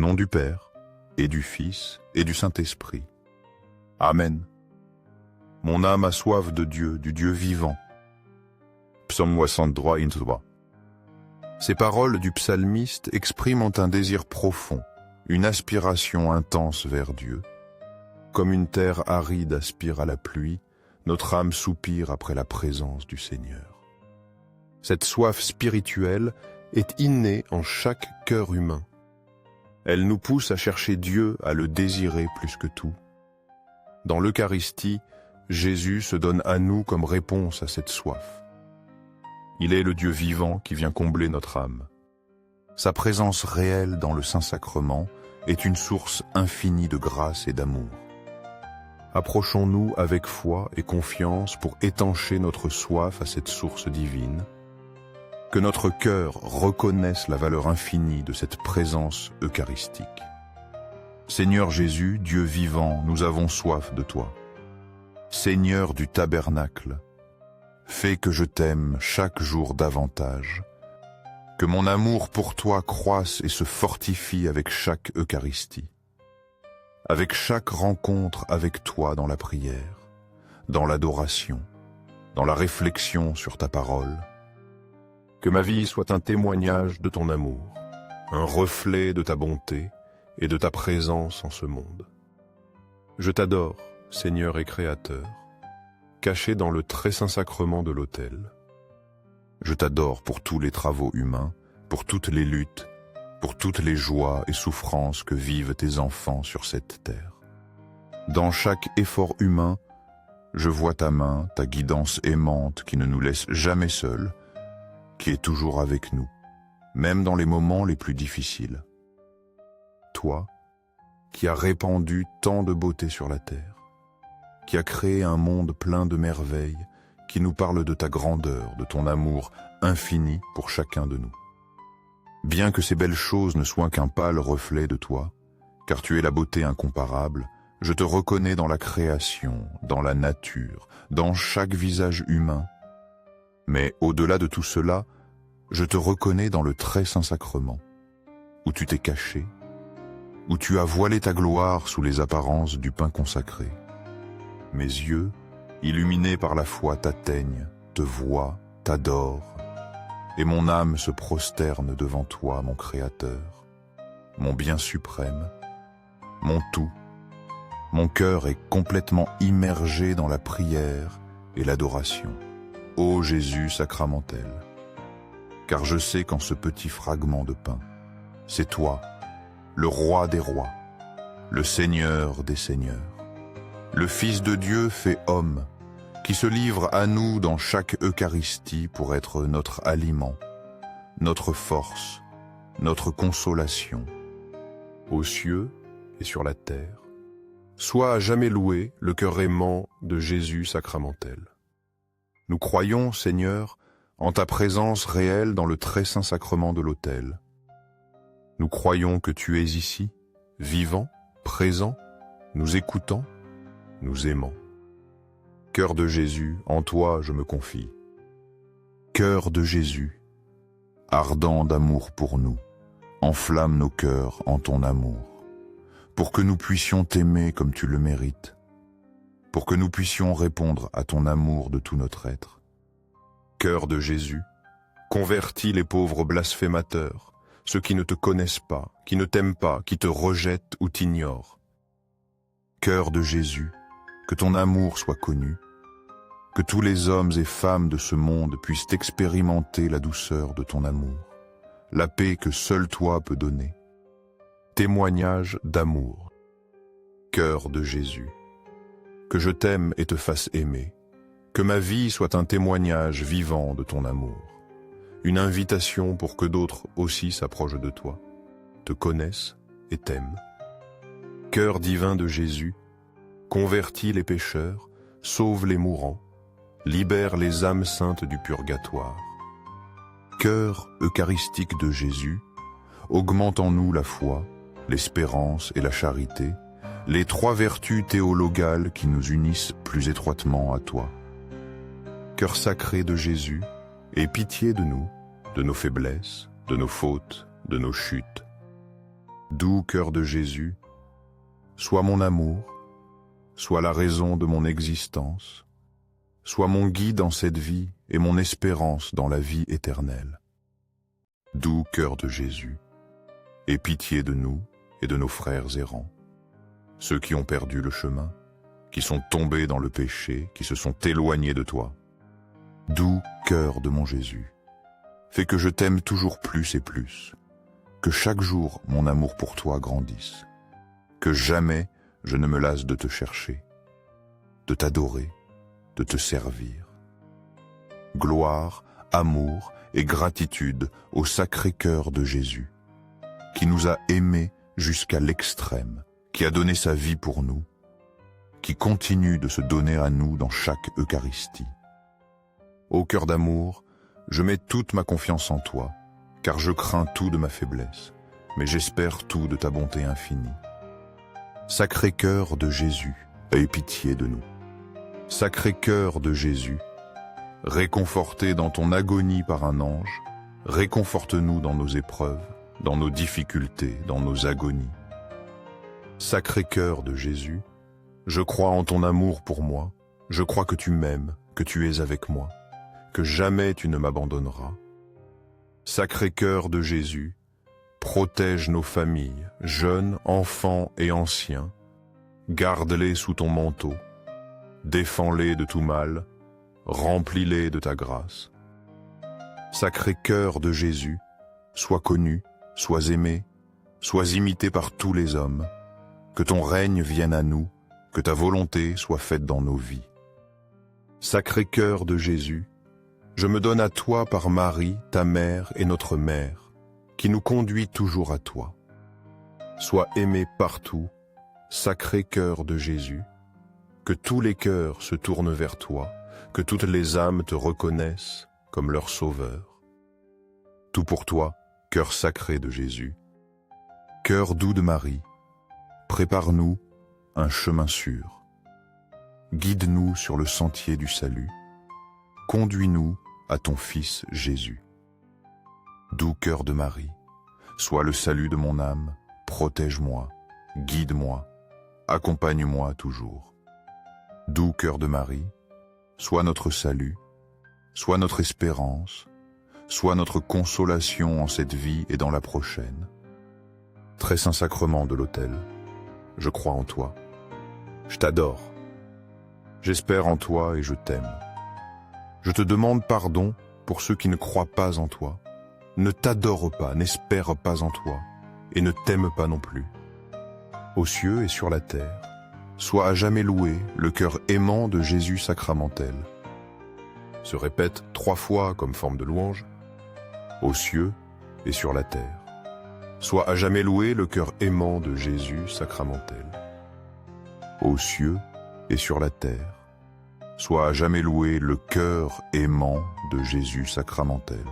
nom du Père, et du Fils, et du Saint-Esprit. Amen. Mon âme a soif de Dieu, du Dieu vivant. Psaume 63. Ces paroles du psalmiste expriment un désir profond, une aspiration intense vers Dieu. Comme une terre aride aspire à la pluie, notre âme soupire après la présence du Seigneur. Cette soif spirituelle est innée en chaque cœur humain. Elle nous pousse à chercher Dieu, à le désirer plus que tout. Dans l'Eucharistie, Jésus se donne à nous comme réponse à cette soif. Il est le Dieu vivant qui vient combler notre âme. Sa présence réelle dans le Saint-Sacrement est une source infinie de grâce et d'amour. Approchons-nous avec foi et confiance pour étancher notre soif à cette source divine. Que notre cœur reconnaisse la valeur infinie de cette présence eucharistique. Seigneur Jésus, Dieu vivant, nous avons soif de toi. Seigneur du tabernacle, fais que je t'aime chaque jour davantage, que mon amour pour toi croisse et se fortifie avec chaque Eucharistie, avec chaque rencontre avec toi dans la prière, dans l'adoration, dans la réflexion sur ta parole. Que ma vie soit un témoignage de ton amour, un reflet de ta bonté et de ta présence en ce monde. Je t'adore, Seigneur et Créateur, caché dans le très saint sacrement de l'autel. Je t'adore pour tous les travaux humains, pour toutes les luttes, pour toutes les joies et souffrances que vivent tes enfants sur cette terre. Dans chaque effort humain, je vois ta main, ta guidance aimante qui ne nous laisse jamais seuls, qui est toujours avec nous, même dans les moments les plus difficiles. Toi, qui as répandu tant de beauté sur la terre, qui as créé un monde plein de merveilles, qui nous parle de ta grandeur, de ton amour infini pour chacun de nous. Bien que ces belles choses ne soient qu'un pâle reflet de toi, car tu es la beauté incomparable, je te reconnais dans la création, dans la nature, dans chaque visage humain. Mais au-delà de tout cela, je te reconnais dans le très saint sacrement, où tu t'es caché, où tu as voilé ta gloire sous les apparences du pain consacré. Mes yeux, illuminés par la foi, t'atteignent, te voient, t'adorent, et mon âme se prosterne devant toi, mon Créateur, mon bien suprême, mon tout. Mon cœur est complètement immergé dans la prière et l'adoration. Ô Jésus sacramentel, car je sais qu'en ce petit fragment de pain, c'est toi, le roi des rois, le Seigneur des seigneurs, le Fils de Dieu fait homme, qui se livre à nous dans chaque Eucharistie pour être notre aliment, notre force, notre consolation, aux cieux et sur la terre. Sois à jamais loué le cœur aimant de Jésus sacramentel. Nous croyons, Seigneur, en ta présence réelle dans le très saint sacrement de l'autel. Nous croyons que tu es ici, vivant, présent, nous écoutant, nous aimant. Cœur de Jésus, en toi je me confie. Cœur de Jésus, ardent d'amour pour nous, enflamme nos cœurs en ton amour, pour que nous puissions t'aimer comme tu le mérites, pour que nous puissions répondre à ton amour de tout notre être. Cœur de Jésus, convertis les pauvres blasphémateurs, ceux qui ne te connaissent pas, qui ne t'aiment pas, qui te rejettent ou t'ignorent. Cœur de Jésus, que ton amour soit connu, que tous les hommes et femmes de ce monde puissent expérimenter la douceur de ton amour, la paix que seul toi peux donner. Témoignage d'amour. Cœur de Jésus, que je t'aime et te fasse aimer, que ma vie soit un témoignage vivant de ton amour, une invitation pour que d'autres aussi s'approchent de toi, te connaissent et t'aiment. Cœur divin de Jésus, convertis les pécheurs, sauve les mourants, libère les âmes saintes du purgatoire. Cœur eucharistique de Jésus, augmente en nous la foi, l'espérance et la charité, les trois vertus théologales qui nous unissent plus étroitement à toi. Cœur sacré de Jésus, aie pitié de nous, de nos faiblesses, de nos fautes, de nos chutes. Doux cœur de Jésus, sois mon amour, sois la raison de mon existence, sois mon guide en cette vie et mon espérance dans la vie éternelle. Doux cœur de Jésus, aie pitié de nous et de nos frères errants, ceux qui ont perdu le chemin, qui sont tombés dans le péché, qui se sont éloignés de toi. Doux cœur de mon Jésus, fais que je t'aime toujours plus et plus, que chaque jour mon amour pour toi grandisse, que jamais je ne me lasse de te chercher, de t'adorer, de te servir. Gloire, amour et gratitude au sacré cœur de Jésus, qui nous a aimés jusqu'à l'extrême, qui a donné sa vie pour nous, qui continue de se donner à nous dans chaque Eucharistie. Ô cœur d'amour, je mets toute ma confiance en toi, car je crains tout de ma faiblesse, mais j'espère tout de ta bonté infinie. Sacré cœur de Jésus, aie pitié de nous. Sacré cœur de Jésus, réconforté dans ton agonie par un ange, réconforte-nous dans nos épreuves, dans nos difficultés, dans nos agonies. Sacré cœur de Jésus, je crois en ton amour pour moi, je crois que tu m'aimes, que tu es avec moi, que jamais tu ne m'abandonneras. Sacré cœur de Jésus, protège nos familles, jeunes, enfants et anciens, garde-les sous ton manteau, défends-les de tout mal, remplis-les de ta grâce. Sacré cœur de Jésus, sois connu, sois aimé, sois imité par tous les hommes, que ton règne vienne à nous, que ta volonté soit faite dans nos vies. Sacré cœur de Jésus, je me donne à toi par Marie, ta mère et notre mère, qui nous conduit toujours à toi. Sois aimé partout, sacré cœur de Jésus, que tous les cœurs se tournent vers toi, que toutes les âmes te reconnaissent comme leur sauveur. Tout pour toi, cœur sacré de Jésus. Cœur doux de Marie, prépare-nous un chemin sûr. Guide-nous sur le sentier du salut. Conduis-nous à ton Fils Jésus. Doux cœur de Marie, sois le salut de mon âme, protège-moi, guide-moi, accompagne-moi toujours. Doux cœur de Marie, sois notre salut, sois notre espérance, sois notre consolation en cette vie et dans la prochaine. Très saint sacrement de l'autel, je crois en toi, je t'adore, j'espère en toi et je t'aime. Je te demande pardon pour ceux qui ne croient pas en toi, ne t'adorent pas, n'espèrent pas en toi et ne t'aiment pas non plus. Aux cieux et sur la terre, sois à jamais loué le cœur aimant de Jésus sacramentel. Se répète 3 fois comme forme de louange. Aux cieux et sur la terre, sois à jamais loué le cœur aimant de Jésus sacramentel. Aux cieux et sur la terre, sois à jamais loué le cœur aimant de Jésus sacramentel.